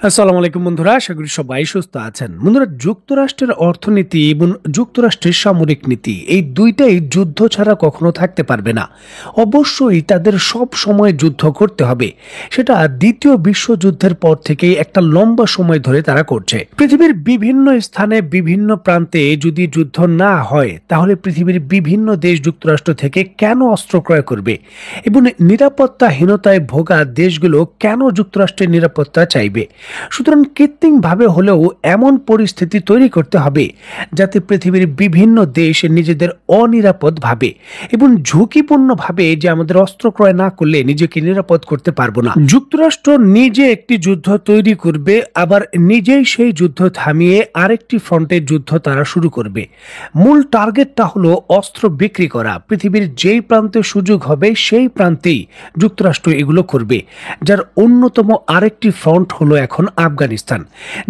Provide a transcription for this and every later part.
আসসালামু আলাইকুম বন্ধুরা, আশা করি সবাই সুস্থ আছেন। বন্ধুরা, যুক্তরাষ্ট্রের অর্থনীতি এবং যুক্তরাষ্ট্রের সামরিক নীতি এই দুইটাই যুদ্ধ ছাড়া কখনো থাকতে পারবে না। অবশ্যই তাদের সব সময় যুদ্ধ করতে হবে। সেটা দ্বিতীয় বিশ্বযুদ্ধের পর থেকেই একটা লম্বা সময় ধরে তারা করছে। পৃথিবীর বিভিন্ন স্থানে বিভিন্ন প্রান্তে যদি যুদ্ধ না হয়, তাহলে পৃথিবীর বিভিন্ন দেশ যুক্তরাষ্ট্র থেকে কেন অস্ত্র ক্রয় করবে এবং নিরাপত্তাহীনতায় ভোগা দেশগুলো কেন যুক্তরাষ্ট্রের নিরাপত্তা চাইবে? সুতরাং কৃত্রিমভাবে হলেও এমন পরিস্থিতি তৈরি করতে হবে যাতে পৃথিবীর বিভিন্ন দেশ নিজেদের অনিরাপদ ভাবে এবং ঝুঁকিপূর্ণ ভাবে যে আমাদের অস্ত্র ক্রয় না করলে নিজেকে নিরাপদ করতে পারবো না। যুক্তরাষ্ট্র নিজে একটি যুদ্ধ তৈরি করবে, আবার নিজেই সেই যুদ্ধ থামিয়ে আরেকটি ফ্রন্টের যুদ্ধ তারা শুরু করবে। মূল টার্গেটটা হলো অস্ত্র বিক্রি করা। পৃথিবীর যেই প্রান্তে সুযোগ হবে সেই প্রান্তেই যুক্তরাষ্ট্র এগুলো করবে। যার অন্যতম আরেকটি ফ্রন্ট হলো এখন আফগানিস্তান,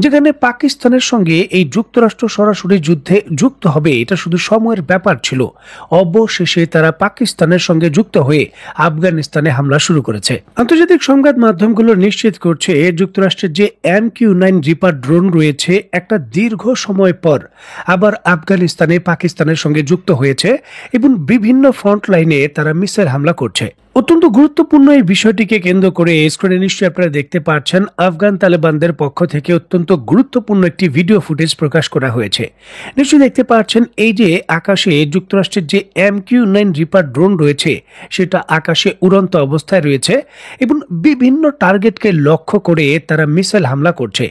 যেখানে পাকিস্তানের সঙ্গে এই যুক্তরাষ্ট্র সরাসরি যুদ্ধে যুক্ত হবে। এটা শুধু সময়ের ব্যাপার ছিল। অবশেষে তারা পাকিস্তানের সঙ্গে যুক্ত হয়ে আফগানিস্তানে হামলা শুরু করেছে। আন্তর্জাতিক সংবাদ মাধ্যমগুলো নিশ্চিত করছে যুক্তরাষ্ট্রের যে MQ-9 রিপার ড্রোন রয়েছে একটা দীর্ঘ সময় পর আবার আফগানিস্তানে পাকিস্তানের সঙ্গে যুক্ত হয়েছে এবং বিভিন্ন ফ্রন্ট লাইনে তারা মিসাইল হামলা করছে। অত্যন্ত গুরুত্বপূর্ণ এই বিষয়টিকে কেন্দ্র করে স্ক্রিনে নিশ্চয়ই আপনারা দেখতে পাচ্ছেন, আফগান তালেবানদের পক্ষ থেকে অত্যন্ত গুরুত্বপূর্ণ একটি ভিডিও ফুটেজ প্রকাশ করা হয়েছে। নিশ্চয়ই দেখতে পাচ্ছেন এই যে আকাশে যুক্তরাষ্ট্রের যে MQ-9 রিপার ড্রোন রয়েছে সেটা আকাশে উড়ন্ত অবস্থায় রয়েছে এবং বিভিন্ন টার্গেটকে লক্ষ্য করে তারা মিসাইল হামলা করছে।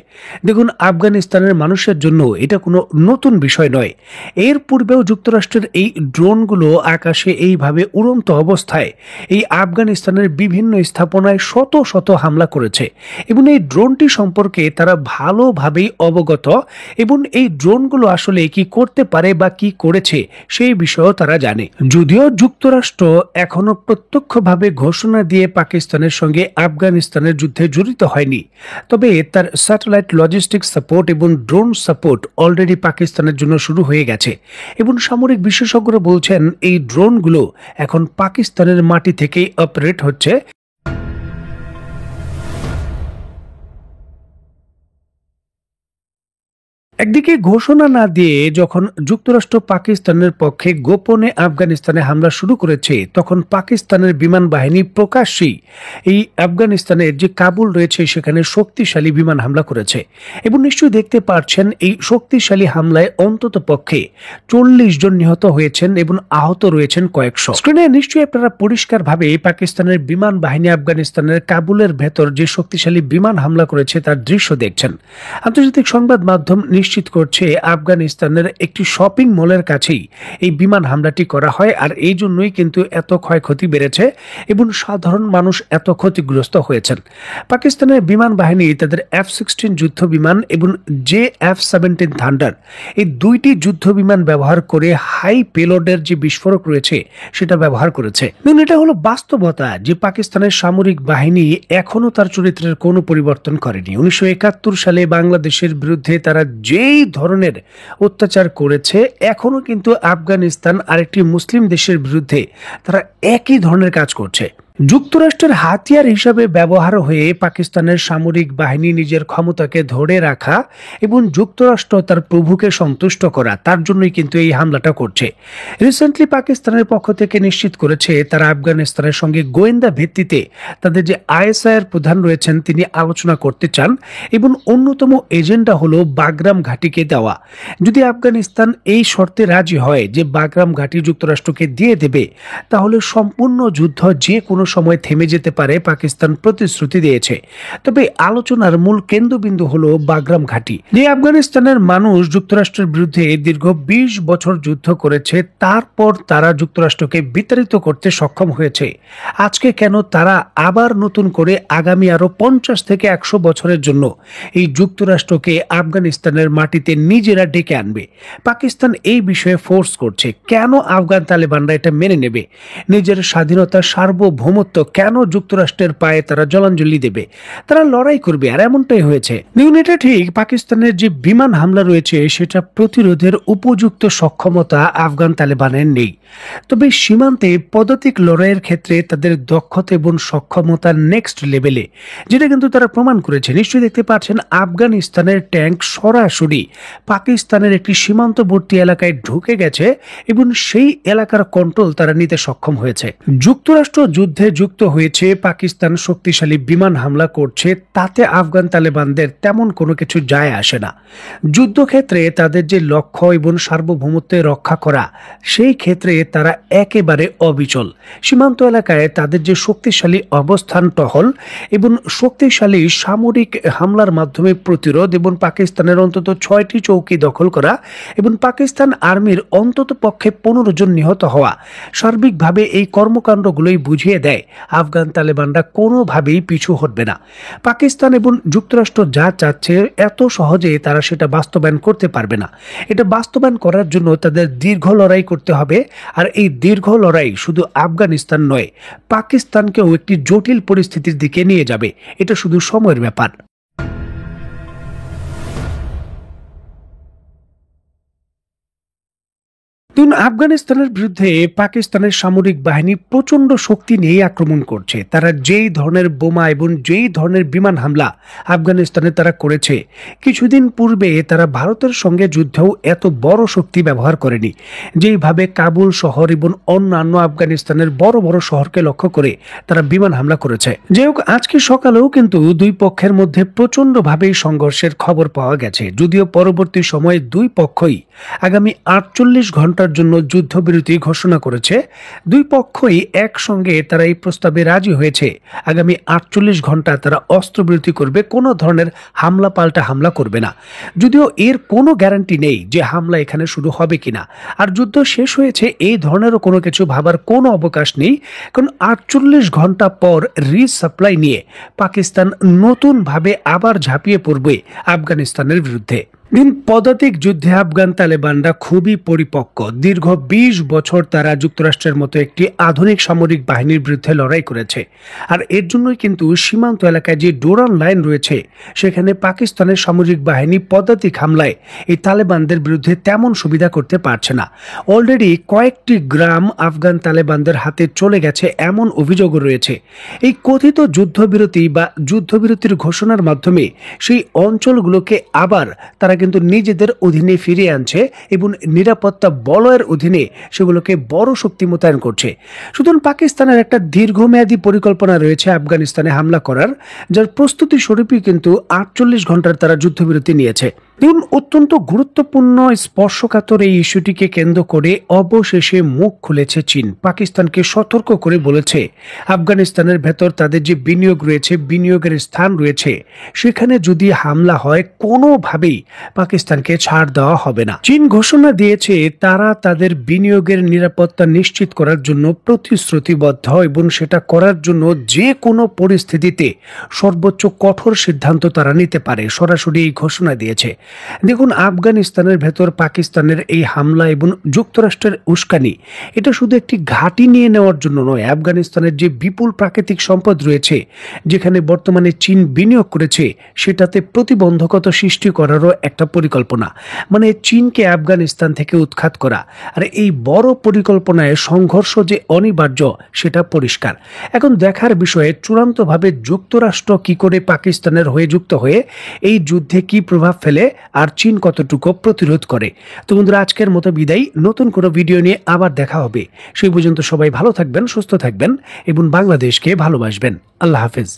দেখুন, আফগানিস্তানের মানুষের জন্য এটা কোনো নতুন বিষয় নয়। এর পূর্বেও যুক্তরাষ্ট্রের এই ড্রোনগুলো আকাশে এইভাবে উড়ন্ত অবস্থায় এই আফগানিস্তানের বিভিন্ন স্থাপনায় শত শত হামলা করেছে এবং এই ড্রোনটি সম্পর্কে তারা ভালোভাবেই অবগত এবং এই ড্রোনগুলো আসলে কি করতে পারে বা কি করেছে সেই বিষয়েও তারা জানে। যদিও যুক্তরাষ্ট্র এখনো প্রত্যক্ষভাবে ঘোষণা দিয়ে পাকিস্তানের সঙ্গে আফগানিস্তানের যুদ্ধে জড়িত হয়নি, তবে তার স্যাটেলাইট লজিস্টিক সাপোর্ট এবং ড্রোন সাপোর্ট অলরেডি পাকিস্তানের জন্য শুরু হয়ে গেছে এবং সামরিক বিশেষজ্ঞরা বলছেন এই ড্রোনগুলো এখন পাকিস্তানের মাটি থেকে অপারেট হচ্ছে। একদিকে ঘোষণা না দিয়ে যখন যুক্তরাষ্ট্র পাকিস্তানের পক্ষে গোপনে আফগানিস্তানে হামলা শুরু করেছে, তখন পাকিস্তানের বিমান বাহিনী প্রকাশ্যেই এই আফগানিস্তানের যে কাবুল রয়েছে সেখানে শক্তিশালী বিমান হামলা করেছে এবং নিশ্চয়ই দেখতে পাচ্ছেন এই শক্তিশালী হামলায় অন্তত পক্ষে 40 জন নিহত হয়েছেন এবং আহত রয়েছেন কয়েকশো। স্ক্রিনে নিশ্চয়ই আপনারা পরিষ্কারভাবে পাকিস্তানের বিমান বাহিনী আফগানিস্তানের কাবুলের ভেতর যে শক্তিশালী বিমান হামলা করেছে তার দৃশ্য দেখছেন। আন্তর্জাতিক সংবাদ মাধ্যম নিশ্চিত করছে আফগানিস্তানের একটি শপিং মলের কাছেই এই বিমান হামলাটি করা হয়, আর এই জন্যই কিন্তু এত ক্ষয়ক্ষতি বেড়েছে এবং সাধারণ মানুষ এত ক্ষতিগ্রস্ত হয়েছেন। পাকিস্তানের বিমান বাহিনী তাদের F-16 যুদ্ধ বিমান এবং F-17 থান্ডার এই দুইটি যুদ্ধ বিমান ব্যবহার করে হাই পেলোডের যে বিস্ফোরক রয়েছে সেটা ব্যবহার করেছে। এবং এটা হলো বাস্তবতা যে পাকিস্তানের সামরিক বাহিনী এখনো তার চরিত্রের কোনো পরিবর্তন করেনি। 1971 সালে বাংলাদেশের বিরুদ্ধে তারা যেই ধরনের অত্যাচার করেছে, এখনো কিন্তু আফগানিস্তান আরেকটি মুসলিম দেশের বিরুদ্ধে তারা একই ধরনের কাজ করছে। যুক্তরাষ্ট্রের হাতিয়ার হিসাবে ব্যবহার হয়ে পাকিস্তানের সামরিক বাহিনী নিজের ক্ষমতাকে ধরে রাখা এবং যুক্তরাষ্ট্র তার প্রভুকে সন্তুষ্ট করা, তার জন্যই কিন্তু এই হামলাটা করছে। রিসেন্টলি পাকিস্তানের পক্ষ থেকে নিশ্চিত করেছে তারা আফগানিস্তানের সঙ্গে গোয়েন্দা ভিত্তিতে তাদের যে ISI এর প্রধান রয়েছেন তিনি আলোচনা করতে চান এবং অন্যতম এজেন্ডা হলো বাগরাম ঘাঁটিকে দেওয়া। যদি আফগানিস্তান এই শর্তে রাজি হয় যে বাগরাম ঘাঁটি যুক্তরাষ্ট্রকে দিয়ে দেবে, তাহলে সম্পূর্ণ যুদ্ধ যে কোনো সময় থেমে যেতে পারে, পাকিস্তান প্রতিশ্রুতি দিয়েছে। তবে আলোচনার মূল কেন্দ্রবিন্দু হলো বাগরাম ঘাঁটি। যে আফগানিস্তানের মানুষ যুক্তরাষ্ট্রের বিরুদ্ধে দীর্ঘ 20 বছর যুদ্ধ করেছে, তারপর তারা যুক্তরাষ্ট্রকে বিতাড়িত করতে সক্ষম হয়েছে। আজকে কেন তারা আবার নতুন করে আগামী আরো 50 থেকে 100 বছরের জন্য এই যুক্তরাষ্ট্রকে আফগানিস্তানের মাটিতে নিজেরা ডেকে আনবে? পাকিস্তান এই বিষয়ে ফোর্স করছে। কেন আফগান তালেবানরা এটা মেনে নেবে? নিজের স্বাধীনতা, সার্বভৌম সার্বভৌমত্ব কেন যুক্তরাষ্ট্রের পায়ে তারা জলাঞ্জলি দেবে? তারা লড়াই করবে, আর এমনটাই হয়েছে। এটা ঠিক, পাকিস্তানের যে বিমান হামলা রয়েছে সেটা প্রতিরোধের উপযুক্ত সক্ষমতা আফগান তালেবানের নেই। তবে সীমান্তে পদাতিক লড়াইয়ের ক্ষেত্রে তাদের দক্ষতা এবং সক্ষমতা নেক্সট লেভেলে, যেটা কিন্তু তারা প্রমাণ করেছে। নিশ্চয়ই দেখতে পাচ্ছেন আফগানিস্তানের ট্যাঙ্ক সরাসরি পাকিস্তানের একটি সীমান্তবর্তী এলাকায় ঢুকে গেছে এবং সেই এলাকার কন্ট্রোল তারা নিতে সক্ষম হয়েছে। যুক্তরাষ্ট্র যুদ্ধে যুক্ত হয়েছে, পাকিস্তান শক্তিশালী বিমান হামলা করছে, তাতে আফগান তালেবানদের তেমন কোনো কিছু যায় আসে না। যুদ্ধক্ষেত্রে তাদের যে লক্ষ্য এবং সার্বভৌমত্ব রক্ষা করা, সেই ক্ষেত্রে তারা একেবারে অবিচল। সীমান্ত এলাকায় তাদের যে শক্তিশালী অবস্থান টহল এবং শক্তিশালী সামরিক হামলার মাধ্যমে প্রতিরোধ এবং পাকিস্তানের অন্তত 6টি চৌকি দখল করা এবং পাকিস্তান আর্মির অন্তত পক্ষে 15 জন নিহত হওয়া, সার্বিকভাবে এই কর্মকাণ্ডগুলোই বুঝিয়ে দেয় আফগান তালেবানরা কোনোভাবেই পিছু হটবে না। পাকিস্তান এবং যুক্তরাষ্ট্র যা চাচ্ছে এত সহজে তারা সেটা বাস্তবায়ন করতে পারবে না। এটা বাস্তবায়ন করার জন্য তাদের দীর্ঘ লড়াই করতে হবে, আর এই দীর্ঘ লড়াই শুধু আফগানিস্তান নয়, পাকিস্তানকেও একটি জটিল পরিস্থিতির দিকে নিয়ে যাবে। এটা শুধু সময়ের ব্যাপার। আফগানিস্তানের বিরুদ্ধে পাকিস্তানের সামরিক বাহিনী প্রচন্ড শক্তি নিয়ে আক্রমণ করছে। তারা যেই ধরনের বোমা এবং যেই ধরনের বিমান হামলা আফগানিস্তানে তারা করেছে, কিছুদিন পূর্বে তারা ভারতের সঙ্গে যুদ্ধেও এত বড় শক্তি ব্যবহার করেনি, যেইভাবে কাবুল শহর এবং অন্যান্য আফগানিস্তানের বড় বড় শহরকে লক্ষ্য করে তারা বিমান হামলা করেছে। যাই হোক, আজকে সকালেও কিন্তু দুই পক্ষের মধ্যে প্রচন্ডভাবেই সংঘর্ষের খবর পাওয়া গেছে, যদিও পরবর্তী সময়ে দুই পক্ষই আগামী 48 ঘন্টার জন্য যুদ্ধবিরতি ঘোষণা করেছে। দুই পক্ষই একসঙ্গে তারা এই প্রস্তাবে রাজি হয়েছে, আগামী 48 ঘন্টা তারা অস্ত্রবিরতি করবে, কোনো ধরনের হামলা পাল্টা হামলা করবে না। যদিও এর কোনো গ্যারান্টি নেই যে হামলা এখানে শুরু হবে কিনা, আর যুদ্ধ শেষ হয়েছে এই ধরনেরও কোনো কিছু ভাবার কোনো অবকাশ নেই, কারণ 48 ঘন্টা পর রিসাপ্লাই নিয়ে পাকিস্তান নতুনভাবে আবার ঝাঁপিয়ে পড়বে আফগানিস্তানের বিরুদ্ধে। পদাতিক যুদ্ধে আফগান তালেবানরা খুবই পরিপক্ক। দীর্ঘ 20 বছর তারা যুক্তরাষ্ট্রের মতো একটি আধুনিক সামরিক বাহিনীর বিরুদ্ধে লড়াই করেছে, আর এর জন্যই কিন্তু সীমান্ত এলাকায় যে ডোরান লাইন রয়েছে সেখানে পাকিস্তানের সামরিক বাহিনী পদাতিক হামলায় এই তালেবানদের বিরুদ্ধে তেমন সুবিধা করতে পারছে না। অলরেডি কয়েকটি গ্রাম আফগান তালেবানদের হাতে চলে গেছে এমন অভিযোগও রয়েছে। এই কথিত যুদ্ধবিরতি বা যুদ্ধবিরতির ঘোষণার মাধ্যমে সেই অঞ্চলগুলোকে আবার তারা কিন্তু নিজেদের অধীনে ফিরিয়ে আনছে এবং নিরাপত্তা বলয়ের অধীনে সেগুলোকে বড় শক্তি মোতায়েন করছে। সুতরাং পাকিস্তানের একটা দীর্ঘমেয়াদী পরিকল্পনা রয়েছে আফগানিস্তানে হামলা করার, যার প্রস্তুতি স্বরূপই কিন্তু 48 ঘন্টার তারা যুদ্ধবিরতি নিয়েছে। অত্যন্ত গুরুত্বপূর্ণ স্পর্শকাতর এই ইস্যুটিকে কেন্দ্র করে অবশেষে মুখ খুলেছে চীন। পাকিস্তানকে সতর্ক করে বলেছে আফগানিস্তানের ভেতর তাদের যে বিনিয়োগ রয়েছে, বিনিয়োগের স্থান রয়েছে, সেখানে যদি হামলা হয় কোনোভাবেই পাকিস্তানকে ছাড় দেওয়া হবে না। চীন ঘোষণা দিয়েছে তারা তাদের বিনিয়োগের নিরাপত্তা নিশ্চিত করার জন্য প্রতিশ্রুতিবদ্ধ এবং সেটা করার জন্য যে কোনো পরিস্থিতিতে সর্বোচ্চ কঠোর সিদ্ধান্ত তারা নিতে পারে, সরাসরি এই ঘোষণা দিয়েছে। দেখুন, আফগানিস্তানের ভেতর পাকিস্তানের এই হামলা এবং যুক্তরাষ্ট্রের উস্কানি, এটা শুধু একটি ঘাঁটি নিয়ে নেওয়ার জন্য নয়। আফগানিস্তানের যে বিপুল প্রাকৃতিক সম্পদ রয়েছে, যেখানে বর্তমানে চীন বিনিয়োগ করেছে, সেটাতে প্রতিবন্ধকতা সৃষ্টি করারও একটা পরিকল্পনা, মানে চীনকে আফগানিস্তান থেকে উৎখাত করা। আর এই বড় পরিকল্পনায় সংঘর্ষ যে অনিবার্য সেটা পরিষ্কার। এখন দেখার বিষয়ে চূড়ান্তভাবে যুক্তরাষ্ট্র কি করে পাকিস্তানের হয়ে যুক্ত হয়ে এই যুদ্ধে কি প্রভাব ফেলে, আর চীন কতটুকু প্রতিরোধ করে। তো বন্ধুরা, আজকের মতো বিদায়। নতুন কোনো ভিডিও নিয়ে আবার দেখা হবে। সেই পর্যন্ত সবাই ভালো থাকবেন, সুস্থ থাকবেন এবং বাংলাদেশকে ভালোবাসবেন। আল্লাহ হাফেজ।